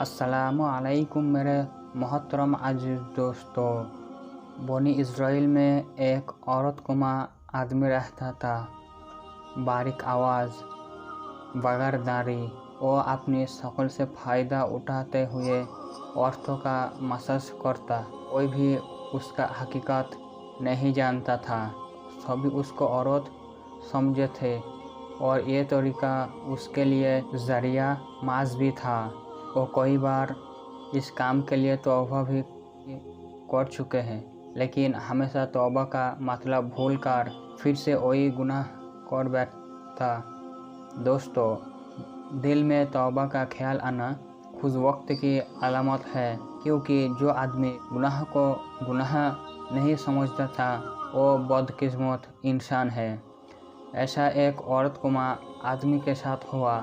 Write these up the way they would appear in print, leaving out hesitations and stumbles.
अस्सलामु अलैकुम मेरे मोहतरम अजीज़ दोस्तों। बनी इज़राइल में एक औरतनुमा आदमी रहता था। बारीक आवाज़, बगैर दाढ़ी। वो अपनी शक्ल से फ़ायदा उठाते हुए औरतों का मसाज करता। कोई भी उसका हकीकत नहीं जानता था। सभी उसको औरत समझे थे और ये तरीका उसके लिए ज़रिया माज भी था। वो कई बार इस काम के लिए तौबा भी कर चुके हैं, लेकिन हमेशा तौबा का मतलब भूल कर फिर से वही गुनाह कर बैठता। दोस्तों, दिल में तौबा का ख्याल आना खुद वक्त की अलामत है, क्योंकि जो आदमी गुनाह को गुनाह नहीं समझता था वो बदकिस्मत इंसान है। ऐसा एक औरतनुमा आदमी के साथ हुआ।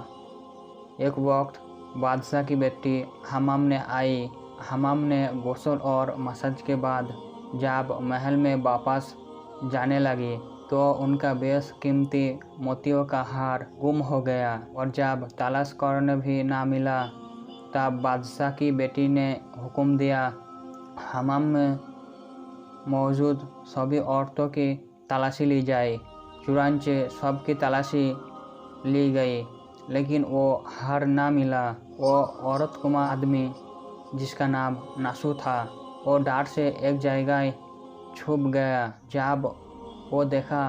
एक वक्त बादशाह की बेटी हमाम ने आई। हमाम ने गुस्ल और मसाज के बाद जब महल में वापस जाने लगी तो उनका बेशकीमती मोतियों का हार गुम हो गया, और जब तलाश करने भी ना मिला तब बादशाह की बेटी ने हुक्म दिया हमाम में मौजूद सभी औरतों की तलाशी ली जाए। चुनांचे सबकी तलाशी ली गई, लेकिन वो हार ना मिला। वो औरतनुमा आदमी, जिसका नाम नासू था, वो डर से एक जगह छुप गया। जब वो देखा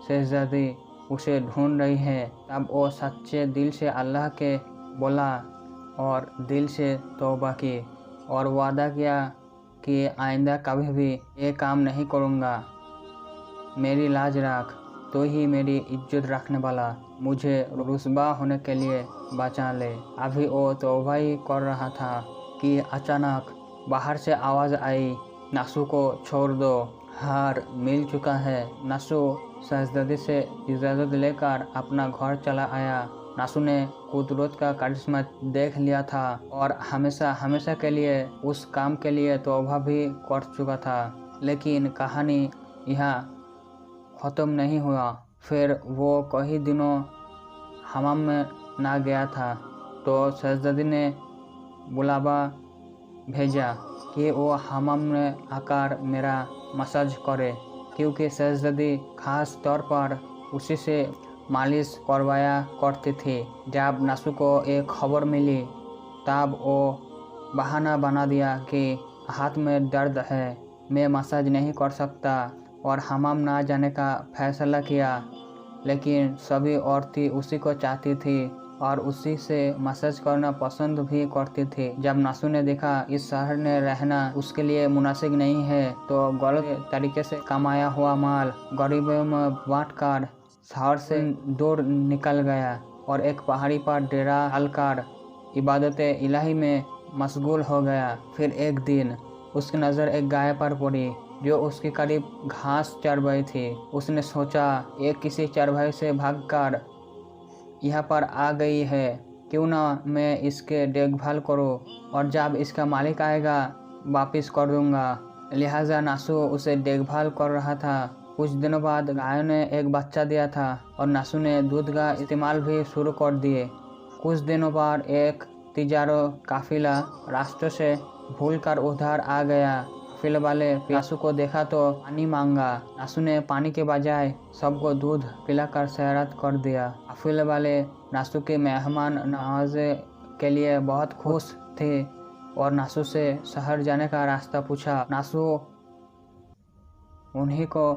शहजादी उसे ढूंढ रही है, तब वो सच्चे दिल से अल्लाह के बोला और दिल से तौबा की और वादा किया कि आइंदा कभी भी ये काम नहीं करूँगा। मेरी लाज रख, तो ही मेरी इज्जत रखने वाला, मुझे रुस्वा होने के लिए बचा ले। अभी वो तौबा ही कर रहा था कि अचानक बाहर से आवाज़ आई, नासू को छोड़ दो, हार मिल चुका है। नासू शहजादी से इजाज़त लेकर अपना घर चला आया। नासू ने कुदरत का करिश्मा देख लिया था और हमेशा हमेशा के लिए उस काम के लिए तौबा भी कर चुका था। लेकिन कहानी यहाँ ख़त्म नहीं हुआ। फिर वो कई दिनों हमाम में ना गया था तो शहजादी ने बुलावा भेजा कि वो हमाम में आकर मेरा मसाज करे, क्योंकि शहजादी ख़ास तौर पर उसी से मालिश करवाया करती थी। जब नासू को एक खबर मिली तब वो बहाना बना दिया कि हाथ में दर्द है, मैं मसाज नहीं कर सकता, और हमाम ना जाने का फैसला किया। लेकिन सभी औरतें उसी को चाहती थी और उसी से मसाज करना पसंद भी करती थी। जब नासू ने देखा इस शहर में रहना उसके लिए मुनासिब नहीं है, तो गलत तरीके से कमाया हुआ माल गरीबों में बांट कर शहर से दूर निकल गया और एक पहाड़ी पर डेरा डालकर इबादत इलाही में मशगूल हो गया। फिर एक दिन उसकी नज़र एक गाय पर पड़ी जो उसके करीब घास चर रही थी। उसने सोचा, ये किसी चरवाहे से भागकर यहाँ पर आ गई है, क्यों ना मैं इसके देखभाल करूँ और जब इसका मालिक आएगा वापस कर दूँगा। लिहाजा नासू उसे देखभाल कर रहा था। कुछ दिनों बाद गायों ने एक बच्चा दिया था और नासू ने दूध का इस्तेमाल भी शुरू कर दिए। कुछ दिनों बाद एक तिजारो काफिला रास्ते से भूलकर उधर आ गया। काफिले वाले नासू को देखा तो पानी मांगा। नासू ने पानी के बजाय सबको दूध पिलाकर सैरात कर दिया। काफिले वाले नासू के मेहमान नवाजे के लिए बहुत खुश थे और नासू से शहर जाने का रास्ता पूछा। नासू उन्हीं को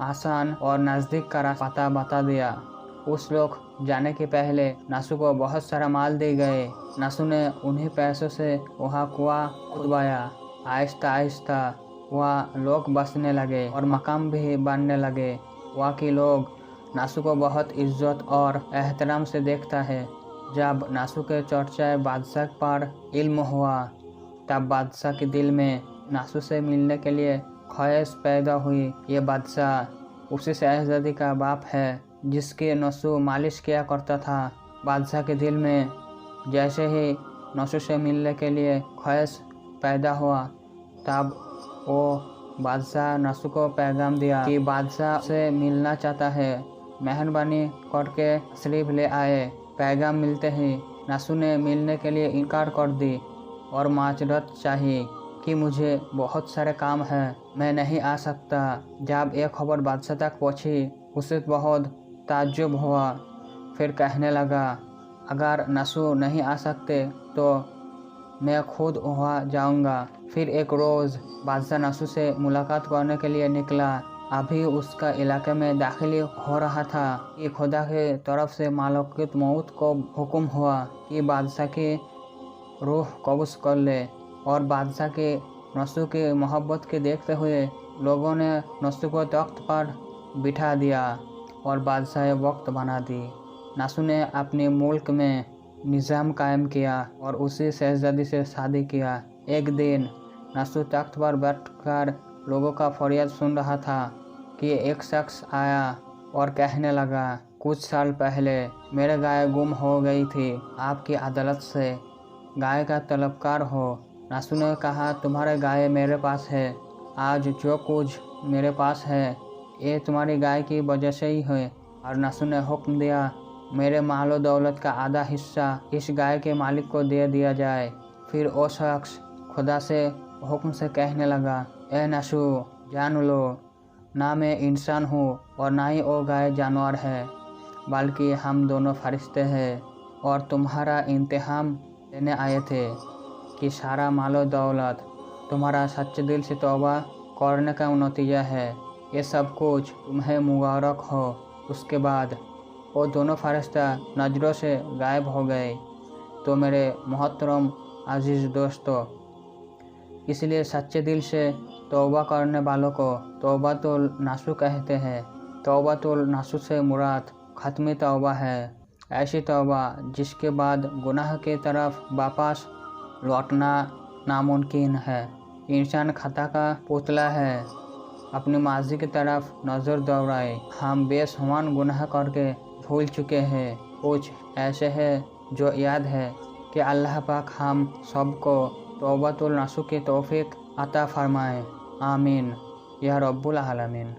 आसान और नज़दीक का रास्ता पता बता दिया। उस लोग जाने के पहले नासू को बहुत सारा माल दे गए। नासू ने उन्हीं पैसों से वहाँ कुआं खुदवाया। आहिस्ता आहिस्ता वहाँ लोग बसने लगे और मकाम भी बनने लगे। वहाँ के लोग नासू को बहुत इज्जत और एहतराम से देखता है। जब नासू के चर्चा बादशाह पर इल्म हुआ तब बादशाह के दिल में नासू से मिलने के लिए ख्वाहिश पैदा हुई। ये बादशाह उसी शहजादी का बाप है जिसके नासू मालिश किया करता था। बादशाह के दिल में जैसे ही नासू से मिलने के लिए ख्वाहिश पैदा हुआ तब वो बादशाह नसू को पैगाम दिया कि बादशाह से मिलना चाहता है, मेहरबानी करके तशरीफ ले आए। पैगाम मिलते ही नसू ने मिलने के लिए इनकार कर दी और माजरत चाहिए कि मुझे बहुत सारे काम हैं, मैं नहीं आ सकता। जब ये खबर बादशाह तक पहुंची, उसे बहुत ताज्जुब हुआ। फिर कहने लगा, अगर नसू नहीं आ सकते तो मैं खुद वहाँ जाऊंगा। फिर एक रोज़ बादशाह नसू से मुलाकात करने के लिए निकला। अभी उसका इलाके में दाखिल हो रहा था कि खुदा के तरफ से मालिकुल मौत को हुक्म हुआ कि बादशाह की रूह कब्ज़ कर ले। और बादशाह के नसू की मोहब्बत के देखते हुए लोगों ने नसू को तख्त पर बिठा दिया और बादशाह वक्त बना दी। नसू ने अपने मुल्क में निज़ाम कायम किया और उसी शहजादी से शादी किया। एक दिन नसू तख्त पर बैठकर लोगों का फरियाद सुन रहा था कि एक शख्स आया और कहने लगा, कुछ साल पहले मेरे गाय गुम हो गई थी, आपकी अदालत से गाय का तलबकार हो। नसू ने कहा, तुम्हारे गाय मेरे पास है, आज जो कुछ मेरे पास है ये तुम्हारी गाय की वजह से ही है। और नसू ने हुक्म दिया, मेरे मालो दौलत का आधा हिस्सा इस गाय के मालिक को दे दिया जाए। फिर वो शख्स खुदा से हुक्म से कहने लगा, ए नसू, जान लो, ना मैं इंसान हूँ और ना ही वो गाय जानवर है, बल्कि हम दोनों फरिश्ते हैं और तुम्हारा इम्तिहान लेने आए थे कि सारा मालो दौलत तुम्हारा सच्चे दिल से तौबा करने का नतीजा है। ये सब कुछ तुम्हें मुबारक हो। उसके बाद वो दोनों फरिश्ता नज़रों से गायब हो गए। तो मेरे मोहतरम अजीज़ दोस्तों, इसलिए सच्चे दिल से तौबा करने वालों को तौबातुल नसूह कहते हैं। तौबातुल नसूह से मुराद ख़त्मी तौबा है, ऐसी तौबा जिसके बाद गुनाह की तरफ वापस लौटना नामुमकिन है। इंसान खता का पुतला है, अपनी माजी की तरफ नज़र दौड़ाए। हम बेशुमार गुनाह करके भूल चुके हैं। कुछ ऐसे हैं जो याद है कि अल्लाह पाक हम सबको तौबातुल नसूह की तौफीक अता फरमाए। आमीन या रब्बुल आलमीन।